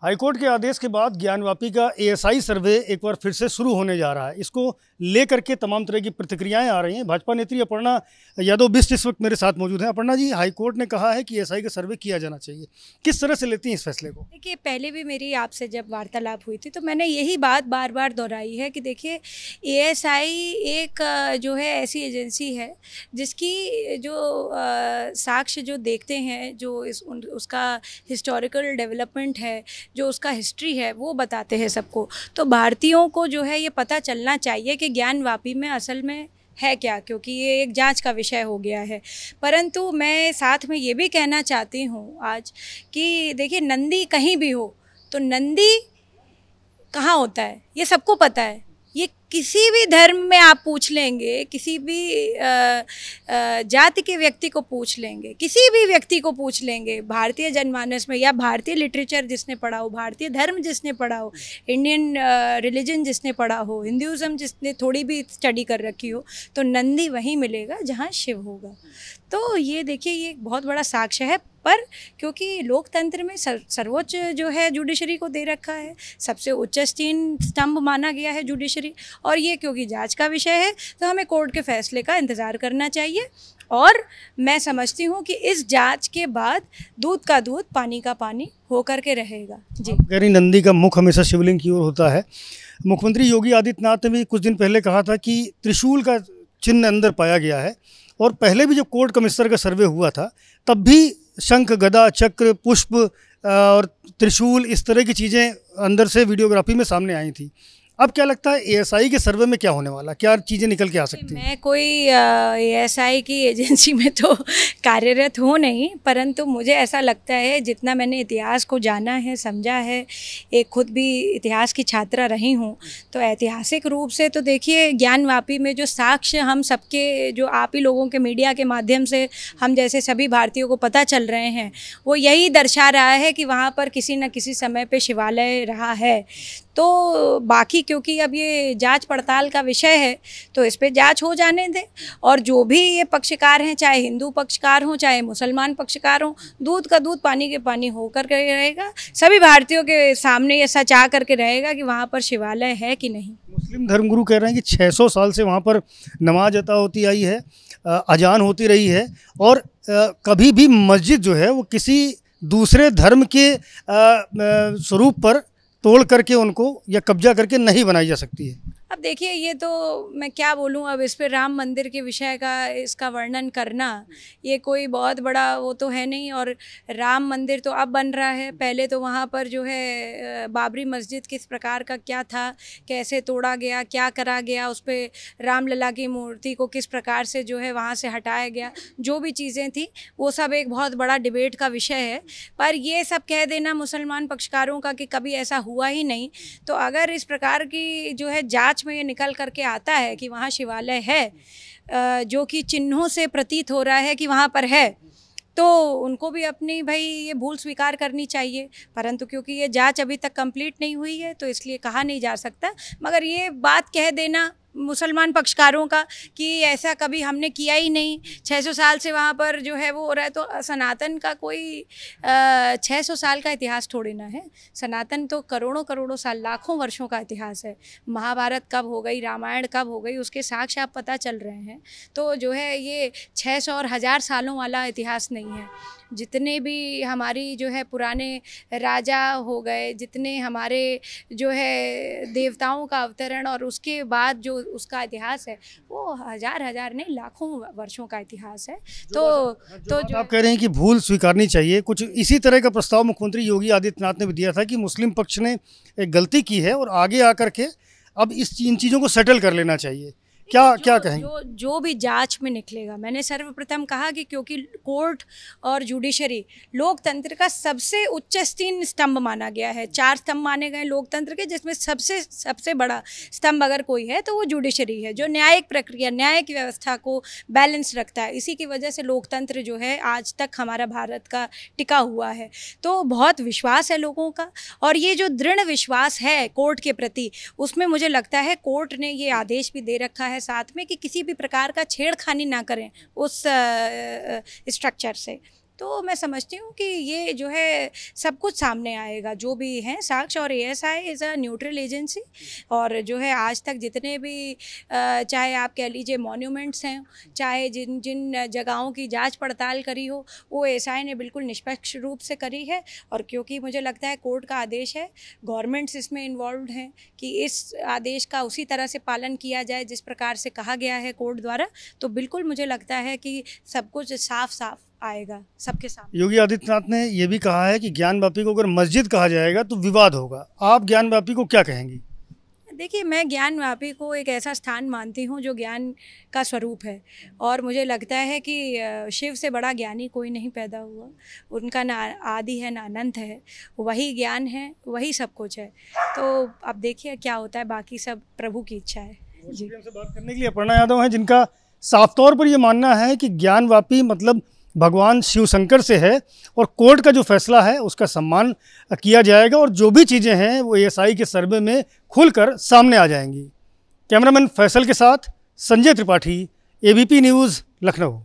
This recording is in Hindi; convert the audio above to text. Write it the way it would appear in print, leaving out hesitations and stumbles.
हाईकोर्ट के आदेश के बाद ज्ञानवापी का एएसआई सर्वे एक बार फिर से शुरू होने जा रहा है। इसको लेकर के तमाम तरह की प्रतिक्रियाएं आ रही हैं। भाजपा नेत्री अपर्णा यादव बिष्ट इस वक्त मेरे साथ मौजूद हैं। अपर्णा जी, हाईकोर्ट ने कहा है कि एएसआई का सर्वे किया जाना चाहिए, किस तरह से लेती हैं इस फैसले को? देखिए, पहले भी मेरी आपसे जब वार्तालाप हुई थी तो मैंने यही बात बार बार दोहराई है कि देखिए, एएसआई एक जो है ऐसी एजेंसी है जिसकी जो साक्ष्य जो देखते हैं, जो उसका हिस्टोरिकल डेवलपमेंट है, जो उसका हिस्ट्री है, वो बताते हैं सबको। तो भारतीयों को जो है ये पता चलना चाहिए कि ज्ञानवापी में असल में है क्या, क्योंकि ये एक जांच का विषय हो गया है। परंतु मैं साथ में ये भी कहना चाहती हूँ आज कि देखिए, नंदी कहीं भी हो तो नंदी कहाँ होता है ये सबको पता है। ये किसी भी धर्म में आप पूछ लेंगे, किसी भी जाति के व्यक्ति को पूछ लेंगे, किसी भी व्यक्ति को पूछ लेंगे, भारतीय जनमानस में या भारतीय लिटरेचर जिसने पढ़ा हो, भारतीय धर्म जिसने पढ़ा हो, इंडियन रिलीजन जिसने पढ़ा हो, हिंदुज़म जिसने थोड़ी भी स्टडी कर रखी हो, तो नंदी वहीं मिलेगा जहाँ शिव होगा। तो ये देखिए, ये एक बहुत बड़ा साक्ष्य है। पर क्योंकि लोकतंत्र में सर्वोच्च जो है जुडिशरी को दे रखा है, सबसे उच्च स्तंभ माना गया है जुडिशरी, और ये क्योंकि जांच का विषय है तो हमें कोर्ट के फैसले का इंतज़ार करना चाहिए। और मैं समझती हूँ कि इस जांच के बाद दूध का दूध, पानी का पानी होकर के रहेगा। जी, गैरी नंदी का मुख हमेशा शिवलिंग की ओर होता है। मुख्यमंत्री योगी आदित्यनाथ ने भी कुछ दिन पहले कहा था कि त्रिशूल का चिन्ह अंदर पाया गया है, और पहले भी जब कोर्ट कमिश्नर का सर्वे हुआ था तब भी शंख, गदा, चक्र, पुष्प और त्रिशूल, इस तरह की चीज़ें अंदर से वीडियोग्राफी में सामने आई थी। अब क्या लगता है एएसआई के सर्वे में क्या होने वाला, क्या चीज़ें निकल के आ सकती हैं? मैं कोई एएसआई की एजेंसी में तो कार्यरत हूँ नहीं, परंतु मुझे ऐसा लगता है, जितना मैंने इतिहास को जाना है, समझा है, एक खुद भी इतिहास की छात्रा रही हूँ, तो ऐतिहासिक रूप से तो देखिए, ज्ञानवापी में जो साक्ष्य हम सबके, जो आप ही लोगों के मीडिया के माध्यम से हम जैसे सभी भारतीयों को पता चल रहे हैं, वो यही दर्शा रहा है कि वहाँ पर किसी न किसी समय पे शिवालय रहा है। तो बाकी क्योंकि अब ये जांच पड़ताल का विषय है तो इस पे जांच हो जाने दें, और जो भी ये पक्षकार हैं, चाहे हिंदू पक्षकार हों, चाहे मुसलमान पक्षकार हों, दूध का दूध, पानी के पानी होकर के रहेगा। सभी भारतीयों के सामने ये सच आ करके रहेगा कि वहाँ पर शिवालय है कि नहीं। मुस्लिम धर्मगुरु कह रहे हैं कि 600 साल से वहाँ पर नमाज अता होती आई है, अजान होती रही है, और कभी भी मस्जिद जो है वो किसी दूसरे धर्म के स्वरूप पर तोड़ करके उनको या कब्जा करके नहीं बनाई जा सकती है। अब देखिए, ये तो मैं क्या बोलूँ, अब इस पे राम मंदिर के विषय का, इसका वर्णन करना ये कोई बहुत बड़ा वो तो है नहीं। और राम मंदिर तो अब बन रहा है, पहले तो वहाँ पर जो है बाबरी मस्जिद किस प्रकार का क्या था, कैसे तोड़ा गया, क्या करा गया, उस पर रामलला की मूर्ति को किस प्रकार से जो है वहाँ से हटाया गया, जो भी चीज़ें थी वो सब एक बहुत बड़ा डिबेट का विषय है। पर ये सब कह देना मुसलमान पक्षकारों का कि कभी ऐसा हुआ ही नहीं, तो अगर इस प्रकार की जो है जांच में ये निकल करके आता है कि वहाँ शिवालय है, जो कि चिन्हों से प्रतीत हो रहा है कि वहाँ पर है, तो उनको भी अपनी भाई ये भूल स्वीकार करनी चाहिए। परंतु क्योंकि ये जांच अभी तक कंप्लीट नहीं हुई है तो इसलिए कहा नहीं जा सकता। मगर ये बात कह देना मुसलमान पक्षकारों का कि ऐसा कभी हमने किया ही नहीं, 600 साल से वहाँ पर जो है वो हो रहा है, तो सनातन का कोई 600 साल का इतिहास थोड़ी ना है। सनातन तो करोड़ों करोड़ों साल, लाखों वर्षों का इतिहास है। महाभारत कब हो गई, रामायण कब हो गई, उसके साक्ष्य आप पता चल रहे हैं। तो जो है ये 600 और 1000 सालों वाला इतिहास नहीं है। जितने भी हमारी जो है पुराने राजा हो गए, जितने हमारे जो है देवताओं का अवतरण और उसके बाद जो उसका इतिहास है, वो हजार नहीं, लाखों वर्षों का इतिहास है। तो जो आप कह रहे हैं कि भूल स्वीकारनी चाहिए, कुछ इसी तरह का प्रस्ताव मुख्यमंत्री योगी आदित्यनाथ ने भी दिया था कि मुस्लिम पक्ष ने एक गलती की है और आगे आकर के अब इन चीज़ों को सेटल कर लेना चाहिए। क्या कहेंगे? जो भी जांच में निकलेगा, मैंने सर्वप्रथम कहा कि क्योंकि कोर्ट और जुडिशरी लोकतंत्र का सबसे उच्च स्तंभ माना गया है। 4 स्तंभ माने गए लोकतंत्र के, जिसमें सबसे बड़ा स्तंभ अगर कोई है तो वो जुडिशरी है, जो न्यायिक प्रक्रिया, न्यायिक व्यवस्था को बैलेंस रखता है। इसी की वजह से लोकतंत्र जो है आज तक हमारा भारत का टिका हुआ है। तो बहुत विश्वास है लोगों का, और ये जो दृढ़ विश्वास है कोर्ट के प्रति, उसमें मुझे लगता है कोर्ट ने ये आदेश भी दे रखा है साथ में कि किसी भी प्रकार का छेड़खानी ना करें उस स्ट्रक्चर से। तो मैं समझती हूँ कि ये जो है सब कुछ सामने आएगा, जो भी हैं साक्ष्य। और ASI is a neutral agency, और जो है आज तक जितने भी चाहे आप कह लीजिए मॉन्यूमेंट्स हैं, चाहे जिन जिन जगहों की जांच पड़ताल करी हो, वो ASI ने बिल्कुल निष्पक्ष रूप से करी है। और क्योंकि मुझे लगता है कोर्ट का आदेश है, गवर्नमेंट्स इसमें इन्वॉल्व हैं कि इस आदेश का उसी तरह से पालन किया जाए जिस प्रकार से कहा गया है कोर्ट द्वारा। तो बिल्कुल मुझे लगता है कि सब कुछ साफ साफ आएगा सबके सामने। योगी आदित्यनाथ ने यह भी कहा है कि ज्ञानवापी को अगर मस्जिद कहा जाएगा तो विवाद होगा। आप ज्ञानवापी को क्या कहेंगी? देखिए, मैं ज्ञानवापी को एक ऐसा स्थान मानती हूँ जो ज्ञान का स्वरूप है, और मुझे लगता है कि शिव से बड़ा ज्ञानी कोई नहीं पैदा हुआ। उनका ना आदि है ना अनंत है, वही ज्ञान है, वही सब कुछ है। तो अब देखिए क्या होता है, बाकी सब प्रभु की इच्छा है जी। हमसे बात करने के लिए अपर्णा यादव हैं, जिनका साफ तौर पर ये मानना है कि ज्ञानवापी मतलब भगवान शिव शंकर से है, और कोर्ट का जो फैसला है उसका सम्मान किया जाएगा, और जो भी चीज़ें हैं वो ASI के सर्वे में खुलकर सामने आ जाएंगी। कैमरामैन फैसल के साथ संजय त्रिपाठी, ABP न्यूज़, लखनऊ।